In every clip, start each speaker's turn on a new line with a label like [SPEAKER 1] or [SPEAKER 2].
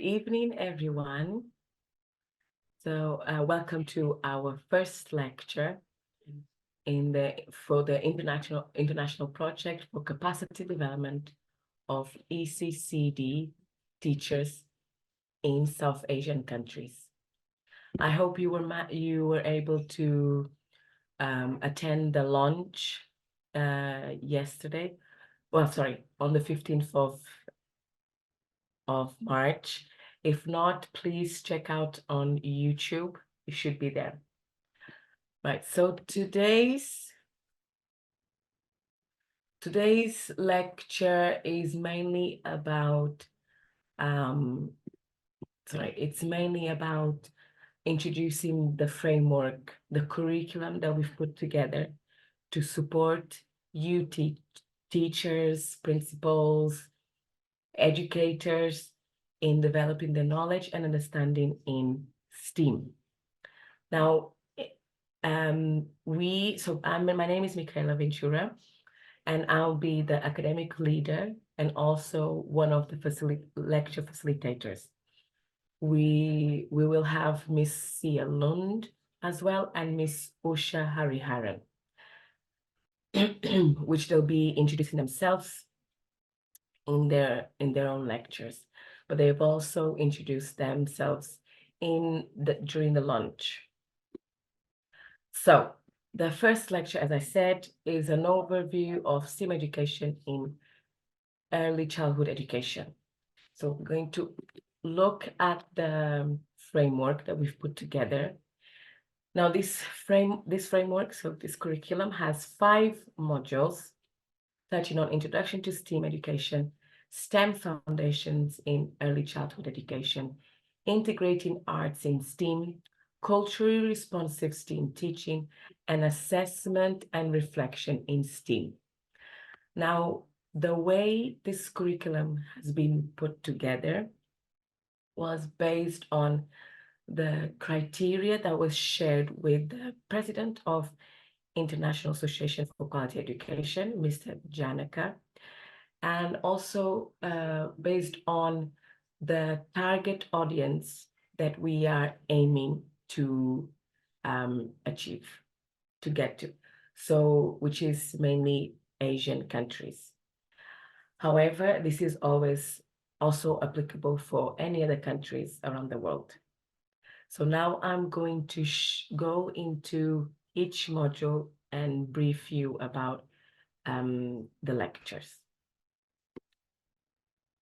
[SPEAKER 1] evening, everyone. So welcome to our first lecture for the international project for capacity development of ECCD teachers in South Asian countries. I hope you were able to attend the launch yesterday. Well, sorry, on the 15th of March. If not, please check out on YouTube. It should be there. Right, so today's lecture is mainly about it's mainly about introducing the framework, the curriculum that we've put together to support you teachers, principals, educators in developing the knowledge and understanding in STEAM. Now, my name is Michaela Ventura, and I'll be the academic leader and also one of the lecture facilitators. We will have Miss Sia Lund as well and Miss Usha Hariharan, which they'll be introducing themselves in their own lectures, but they've also introduced themselves during the launch. So the first lecture, as I said, is an overview of STEAM education in early childhood education. So we're going to look at the framework that we've put together. Now this framework, so this curriculum has 5 modules touching on introduction to STEAM education, STEM foundations in early childhood education, integrating arts in STEAM, culturally responsive STEAM teaching, and assessment and reflection in STEAM. Now, the way this curriculum has been put together was based on the criteria that was shared with the president of International Association for Quality Education, Mr. Janaka, and also based on the target audience that we are aiming to achieve, to get to, so which is mainly Asian countries. However, this is always also applicable for any other countries around the world. So now I'm going to go into each module and brief you about the lectures.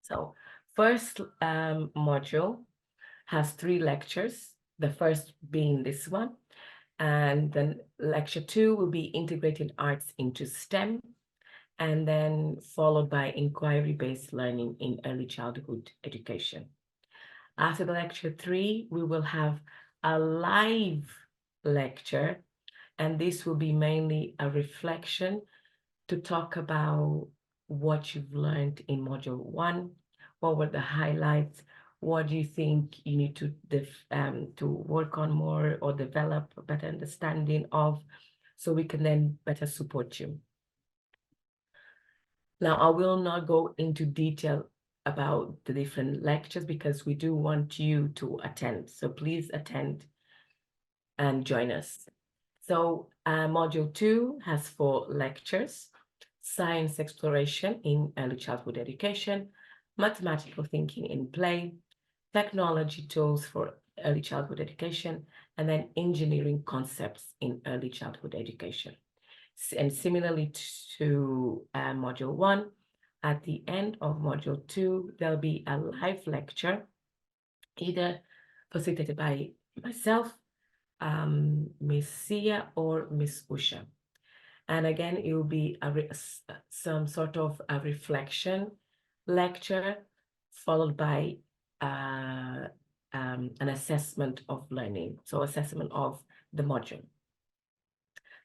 [SPEAKER 1] So first module has 3 lectures, the first being this one, and then lecture 2 will be integrating arts into STEM, and then followed by inquiry-based learning in early childhood education. After the lecture 3, we will have a live lecture, and this will be mainly a reflection to talk about what you've learned in module 1, what were the highlights, what do you think you need to work on more or develop a better understanding of, so we can then better support you. Now, I will not go into detail about the different lectures because we do want you to attend. So please attend and join us. So module 2 has 4 lectures: science exploration in early childhood education, mathematical thinking in play, technology tools for early childhood education, and then engineering concepts in early childhood education. And similarly to module 1, at the end of module 2, there'll be a live lecture, either facilitated by myself, Miss Sia, or Miss Usha. And again, it will be some sort of a reflection lecture, followed by an assessment of learning, so assessment of the module.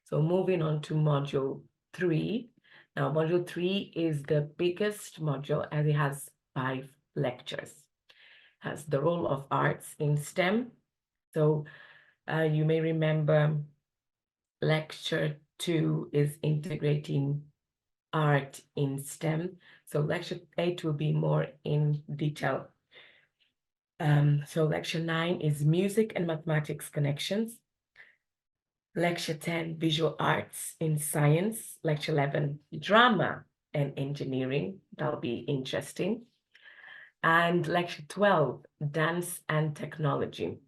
[SPEAKER 1] So moving on to module 3. Now, module 3 is the biggest module as it has 5 lectures. It has the role of arts in STEM. So you may remember lecture 2 is integrating art in STEM. So lecture 8 will be more in detail So lecture 9 is music and mathematics connections. Lecture 10, visual arts in science. Lecture 11, drama and engineering. That'll be interesting. And lecture 12, dance and technology,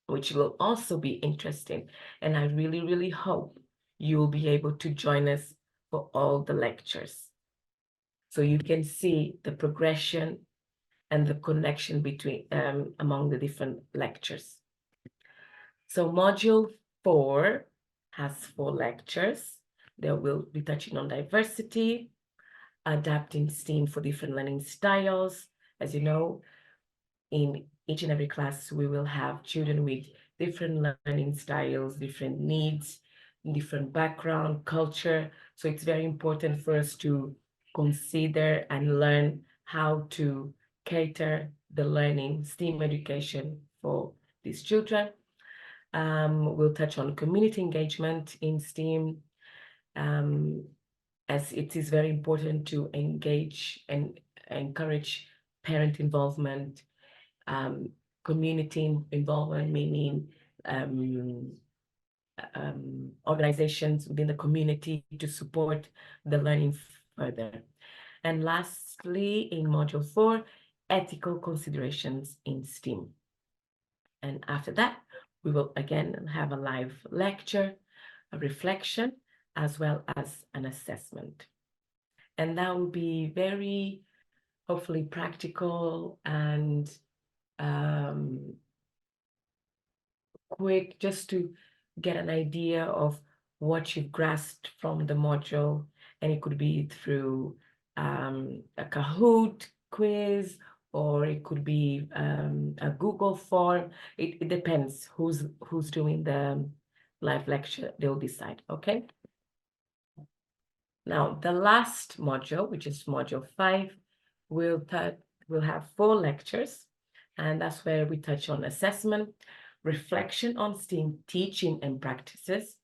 [SPEAKER 1] which will also be interesting. And I really, really hope you will be able to join us for all the lectures, so you can see the progression and the connection between among the different lectures. So module 4 has 4 lectures. They will be touching on diversity, adapting STEAM for different learning styles. As you know, in each and every class, we will have children with different learning styles, different needs, different background, culture. So it's very important for us to consider and learn how to cater the learning STEAM education for these children. We'll touch on community engagement in STEAM, as it is very important to engage and encourage parent involvement, community involvement, meaning organizations within the community to support the learning further. And lastly, in module 4, ethical considerations in STEAM. And after that, we will again have a live lecture, a reflection, as well as an assessment. And that will be very, hopefully, practical and quick, just to get an idea of what you've grasped from the module. And it could be through a Kahoot quiz, or it could be a Google form. It depends who's doing the live lecture. They'll decide. Okay. Now the last module, which is module 5, will have 4 lectures, and that's where we touch on assessment, reflection on STEAM teaching and practices,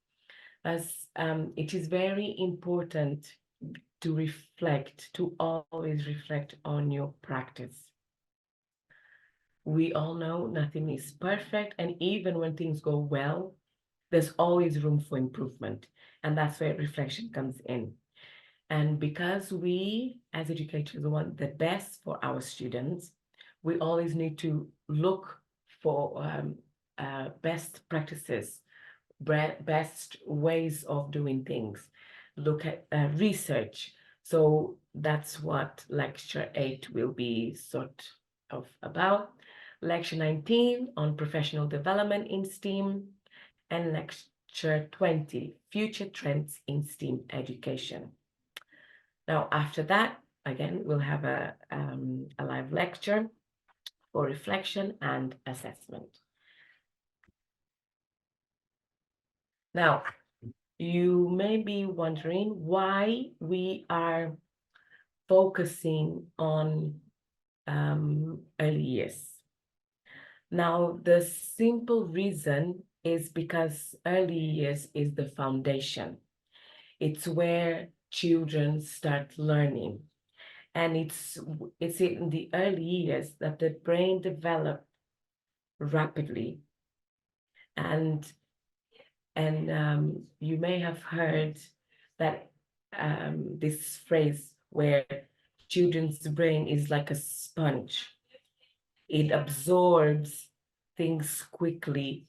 [SPEAKER 1] as it is very important to always reflect on your practice. We all know nothing is perfect, and even when things go well, there's always room for improvement, and that's where reflection comes in. And because we, as educators, want the best for our students, we always need to look for best practices, best ways of doing things, look at research. So that's what lecture 8 will be sort of about. Lecture 19 on professional development in STEAM, and lecture 20, future trends in STEAM education. Now, after that, again, we'll have a live lecture for reflection and assessment. Now, you may be wondering why we are focusing on early years. Now, the simple reason is because early years is the foundation. It's where children start learning. And it's in the early years that the brain develops rapidly. And you may have heard that this phrase where children's brain is like a sponge. It absorbs things quickly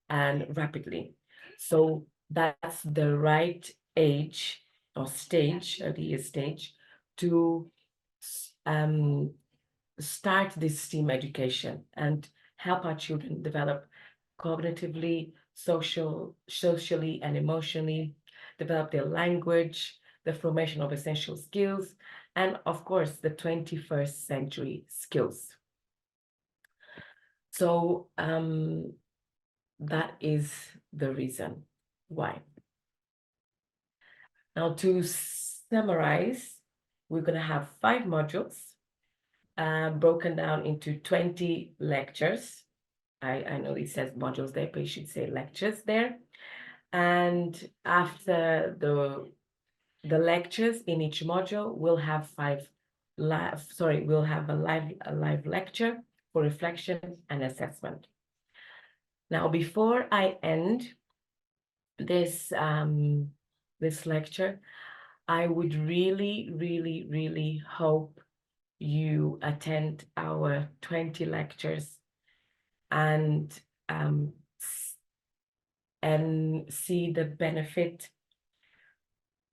[SPEAKER 1] and rapidly. So that's the right age or stage, early stage, to start this STEAM education and help our children develop cognitively, socially, and emotionally, develop their language, the formation of essential skills, and of course, the 21st century skills. So that is the reason why. Now, to summarize, we're going to have 5 modules broken down into 20 lectures. I know it says modules there, but you should say lectures there. And after the lectures in each module, we'll have we'll have a live lecture for reflection and assessment. Now, before I end this this lecture, I would really hope you attend our 20 lectures and see the benefit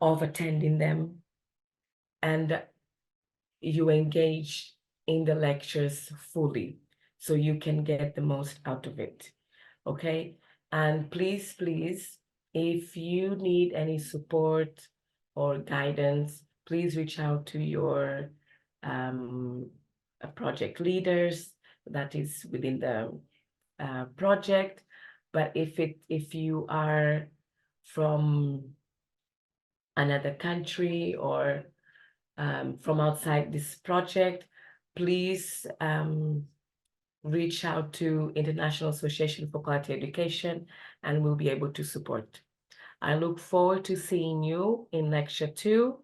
[SPEAKER 1] of attending them, and you engage in the lectures fully so you can get the most out of it. Okay, and please, if you need any support or guidance, please reach out to your project leaders that is within the project. But if you are from another country or from outside this project, please reach out to International Association for Quality Education and we'll be able to support. I look forward to seeing you in lecture 2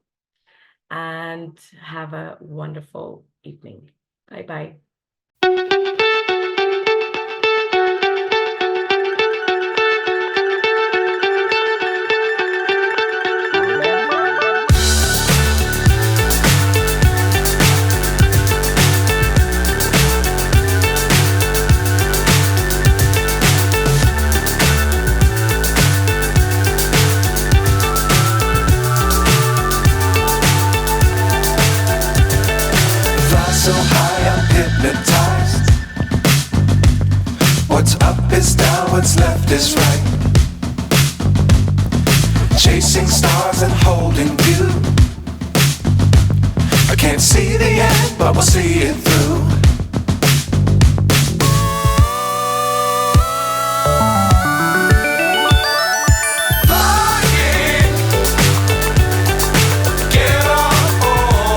[SPEAKER 1] and have a wonderful evening. Bye-bye.
[SPEAKER 2] So high I'm hypnotized. What's up is down, what's left is right. Chasing stars and holding you. I can't see the end, but we'll see it through.